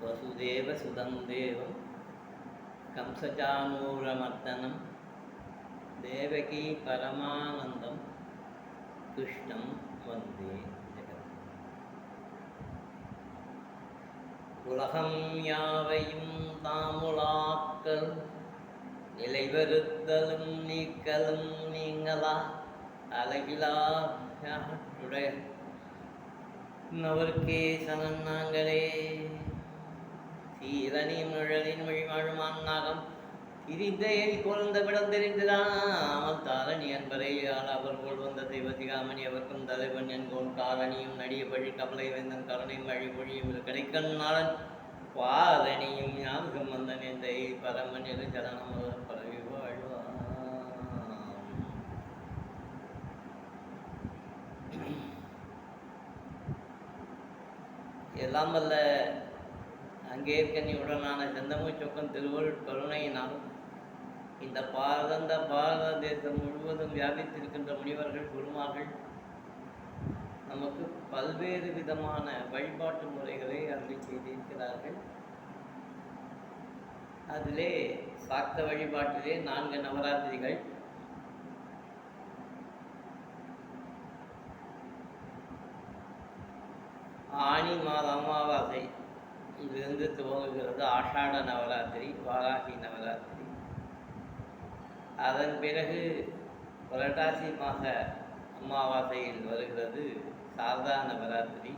वसुदेवसुतं देवं कंसचाणूरमर्दनं देवकी परमानन्दं कृष्णं वन्दे जगत् உலகம் யாவையும் தாமுலாக்கல் நிலைவருத்தலும் நீக்கலும் நீங்களா அழகிலா உடைய நவர்க்கே சனன்னாங்களே சீரணி முழலின் மொழிமாழுமான் நாகம் திரிந்தையை குழந்த விடம் தெரிந்துடாமல் தாரணி என்பதை அவர் போல் வந்த தெய்வதிகாமணி அவர்க்கும் தலைவன் என்கோன் காரணியும் நடிய பழி கவலை வேந்தன் கருணையும் வழி பொழியும் கிடைக்கண் நாளன் பாரணியும் ஞாபகம் வந்தன் எந்தை பரமன் இரு சரணம் பரவி வாழ்வான். எல்லாம் வல்ல அங்கேற்கனியுடனான செந்தமூச்சொக்கம் திருவருட் கருணையினாலும் இந்த பாரத தேசம் முழுவதும் வியாபித்திருக்கின்ற முனிவர்கள் குருமார்கள் நமக்கு பல்வேறு விதமான வழிபாட்டு முறைகளை அருளி செய்திருக்கிறார்கள். அதிலே சாக்த வழிபாட்டிலே 4 நவராத்திரிகள், ஆனி மாத அமாவாசை இதிலிருந்து துவங்குகிறது ஆஷாட நவராத்திரி, வாராகி நவராத்திரி. அதன் பிறகு புரட்டாசி மாத அமாவாசையில் வருகிறது சாரதா நவராத்திரி,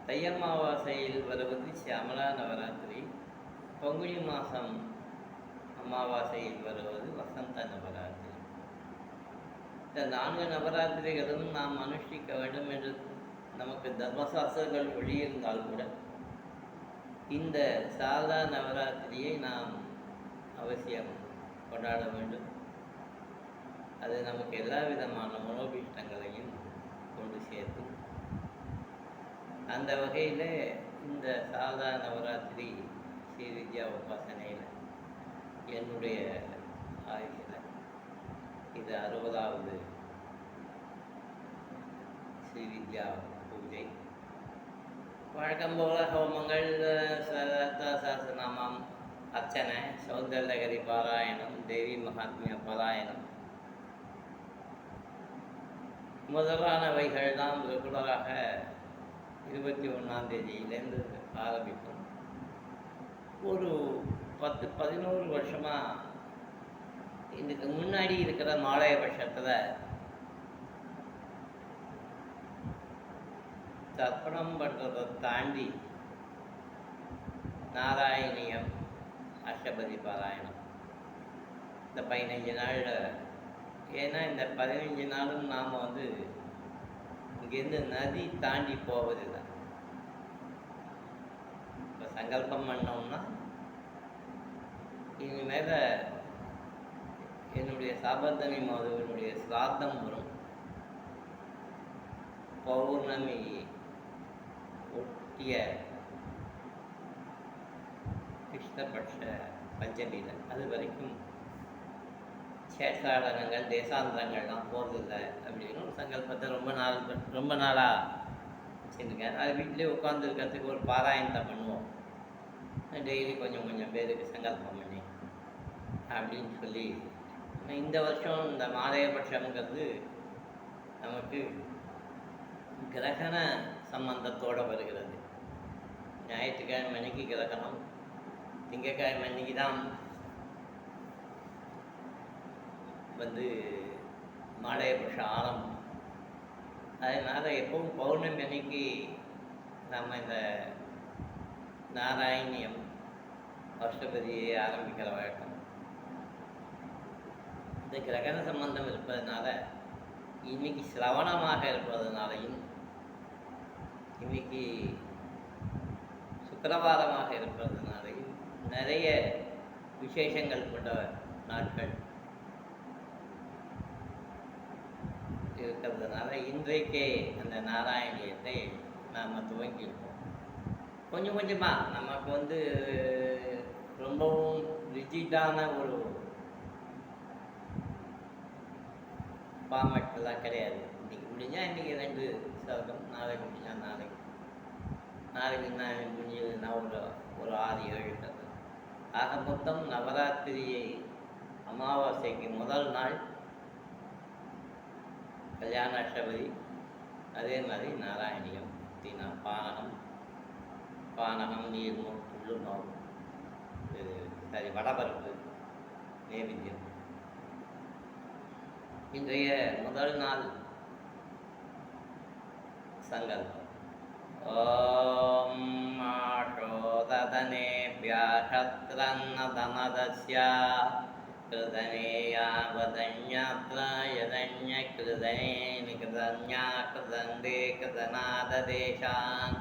தை அமாவாசையில் வருவது சியாமலா நவராத்திரி, பங்குனி மாதம் அமாவாசையில் வருவது வசந்த நவராத்திரி. இந்த 4 நவராத்திரிகளும் நாம் அனுஷ்டிக்க வேண்டும் என்று நமக்கு தர்மசாஸ்திரங்கள் வெளியிருந்தால் கூட இந்த சாரதா நவராத்திரியை நாம் அவசியம் கொண்டாட வேண்டும். அது நமக்கு எல்லா விதமான மனோபீஷ்டங்களையும் கொண்டு சேர்க்கும். அந்த வகையில் இந்த சாரதா நவராத்திரி ஸ்ரீவித்யா உபாசனையில் என்னுடைய ஆயுசில் இது 60வது ஸ்ரீவித்யா பூஜை. வழக்கம் போல ஹோமங்கள், சஹஸ்ரநாமம், அர்ச்சனை, சௌந்தரலகரி பாராயணம், தேவி மகாத்மிய பாராயணம் முதலானவைகள் தான் ரெகுலராக 21ஆம் தேதியிலேருந்து ஆரம்பிக்கும். ஒரு 10-11 வருஷமாக இதுக்கு முன்னாடி இருக்கிற மாலைய பட்சத்தில் தர்ப்பணம் பண்ணுறதை தாண்டி நாராயணியம், அஷ்டபதி பாராயணம் இந்த 15 நாளில், ஏன்னா இந்த 15 நாளும் நாம் இங்கேருந்து நதி தாண்டி போவதில்லை. இப்போ சங்கல்பம் பண்ணோம்னா இனிமேல் என்னுடைய சாபர்தமி மாதவனுடைய சிராத்தம் வரும், பௌர்ணமி ஒட்டிய கிருஷ்ணபட்ச பஞ்சமியில் அது வரைக்கும் சேஷாடனங்கள், தேசாந்திரங்கள்லாம் போகிறதில்லை அப்படின்னு ஒரு சங்கல்பத்தை ரொம்ப நாளாக வச்சுருக்கேன். அது வீட்டிலே உட்காந்துருக்கிறதுக்கு ஒரு பாராயணத்தை பண்ணுவோம். டெய்லி கொஞ்சம் பேருக்கு சங்கல்பம் பண்ணி அப்படின்னு சொல்லி இந்த வருஷம் இந்த மாதயபட்சம்ங்கிறது நமக்கு கிரகண சம்பந்தத்தோடு வருகிறது. ஞாயிற்றுக்கிழமை அன்னைக்கு கிரகணம், திங்கட்கிழமை அன்னைக்கு தான் மாலையபட்சம் ஆரம்பம். அதனால் எப்பவும் பௌர்ணமி அன்னைக்கு நம்ம இந்த நாராயணியம், அஷ்டபதியை ஆரம்பிக்கிற வழக்கம். இந்த கிரகண சம்பந்தம் இருப்பதனால, இன்னைக்கு சிரவணமாக இருப்பதனாலையும், இன்னைக்கு சுக்கிரவாரமாக இருப்பதனாலையும் நிறைய விசேஷங்கள் கொண்ட நாட்கள் இருக்கிறதுனால இன்றைக்கே அந்த நாராயணியத்தை நாம் துவங்கியிருக்கோம். கொஞ்சமாக நமக்கு ரொம்பவும் ரிஜிட்டான ஒரு ஃபார்மேட்லாம் கிடையாது. இன்றைக்கி முடிஞ்சால் இன்றைக்கி 2 சதம், நாளைக்கு முடிஞ்சால் நாளைக்கு. நாளைக்கு நான் முடிஞ்சதுன்னா ஒரு 6-7 கதை. ஆக மொத்தம் நவராத்திரியை அமாவாசைக்கு முதல் நாள் கல்யாண அஷ்டபதி, அதே மாதிரி நாராயணியம், பானகம், நீர்மோர், புல்லுநோர், வடபருப்பு நைவேத்தியம். இன்றைய முதல் நாள் சங்கல்பம். ஓம் ஆஷோதனேப்யா சத்ரன்னதனதஸ்ய கிருதனேயாவதன்யாத்ராயதன்யகிருதனே நிகிருதன்யாகிருதந்தே கிருதநாததேசான்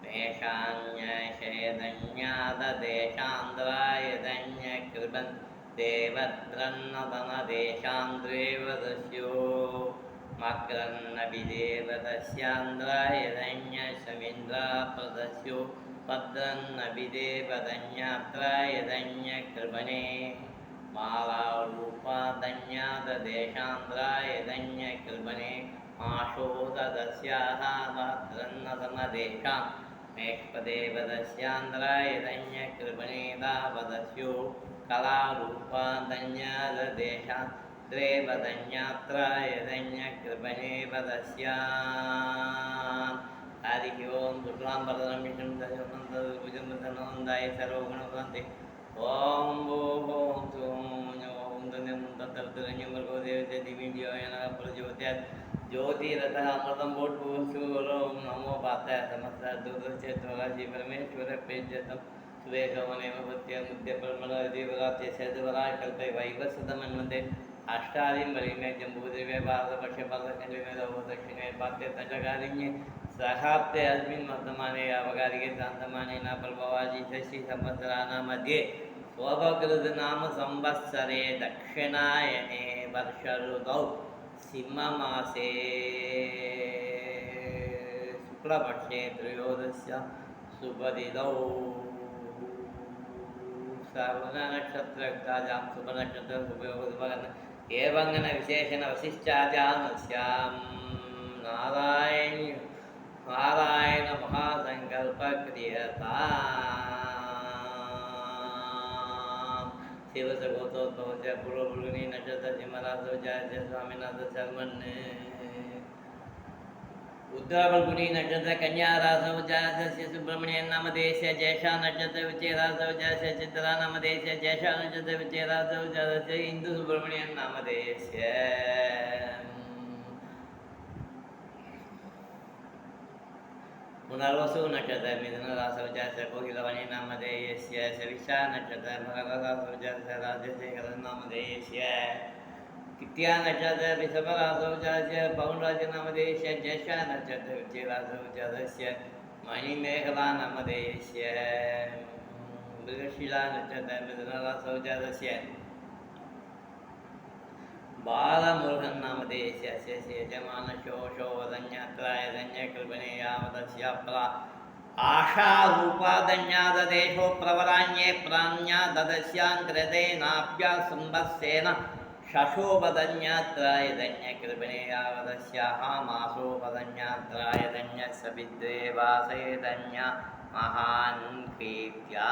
மேஷான்யஷேதன்யாததேசாந்திராயதன்யகிருபன் தேவத்ரன்னதனதேசாந்திரேவதஸ்யோ மக்ரன்னபிதேவதஸ்யாந்திராயதன்யசமிந்திராப்ரதஸ்யோ பத்ரன்னபிதேவதன்யாத்ராயதன்யகிருபனே மாலாரூபாதன்யாததேசாந்திராயதன்யகிருபனே மாஷோததஸ்யாஹ பத்ரன்னதனதேசாம் மேஷ்பதேவதஸ்யாந்திராயதன்யகிருபனே தாவதஸ்யோ கலாரூபாதன்யாததேசாம் द्रेवदन्यात्रायदन्यकृपणे वदस्याम् हरि ओं दुर्गाम्बरदं विष्णुं दशनं तदुपजन्तनोन्दाय सर्वगुणवन्ते ओं भो ओं सों ओं धन्यं तत्तरतरण्यं भर्गो देवते दिव्यं प्रज्योत्यात् ज्योतिरतः अमृतं बोट्भुवस्सुरो नमो पाताय समस्त दुर्दशेत्वराशि परमेश्वर पेजतं सुवेशवनेव भक्त्यमुद्यपरमलदेवरात्य सेदवराय कल्पे वैवस्वतमन्वन्ते अष्टादीं बलिमे जम्बूदेवे पादपक्षपादकण्डिमे दक्षिणे पात्रे तटकारिण्ये सहाप्ते अस्मिन् वर्तमाने अवकारिके शान्तमाने न प्रभवाजी षष्ठी संवत्सराणां मध्ये स्वभकृतनाम संवत्सरे दक्षिणायने वर्षऋतौ सिंहमासे शुक्लपक्षे त्रयोदश्या सुपदितौ नक्षत्रयुक्ताजां शुभनक्षत्र शुभयोगन एवंगन विशेषण वशिष्ठाजामस्यां नारायण महासंकल्प क्रियता शिवसगोत्रोद्भवस्य पूर्वभृगुनी नक्षत्र सिंहरासौ जयस्य स्वामीनाथ शर्मन् उत्तरफल्गुनी नक्षत्र कन्या रासौ जातस्य सुब्रह्मण्यन नामधेयस्य ज्येष्ठा नक्षत्र विचेरासौ जातस्य चित्रा नामधेयस्य ज्येष्ठा नक्षत्र विचेरासौ जातस्य हिंदू सुब्रह्मण्यन नामधेयस्य पुनर्वसु नक्षत्र मिथुन रासौ जातस्य कोकिलवाणी नामधेयस्य शविषा नक्षत्र मकर रासौ जातस्य राजशेखर नामधेयस्य कित्या नक्षत्र वृषभरासौ जातस्य पौंडराज नामधेयस्य ज्येष्ठा नक्षत्र विचेरासौ जातस्य मणिमेखला नामधेयस्य मृगशिला नक्षत्र मिथुनरासौ जातस्य बालमुरुगन् नामधेयस्य यजमानशोषोवदन्यात्रायदन्यकृपणे यावदस्याप्रा आशारूपादन्याददेशो प्रवराण्ये प्राण्याददस्याङ्कृतेनाभ्या संवत्सेन शशोपदन्यात्रायदन्यकृपणे यावदस्याः मासोपदन्यात्रायदन्यः सविद्रे वासयदन्या महान् कीर्त्या।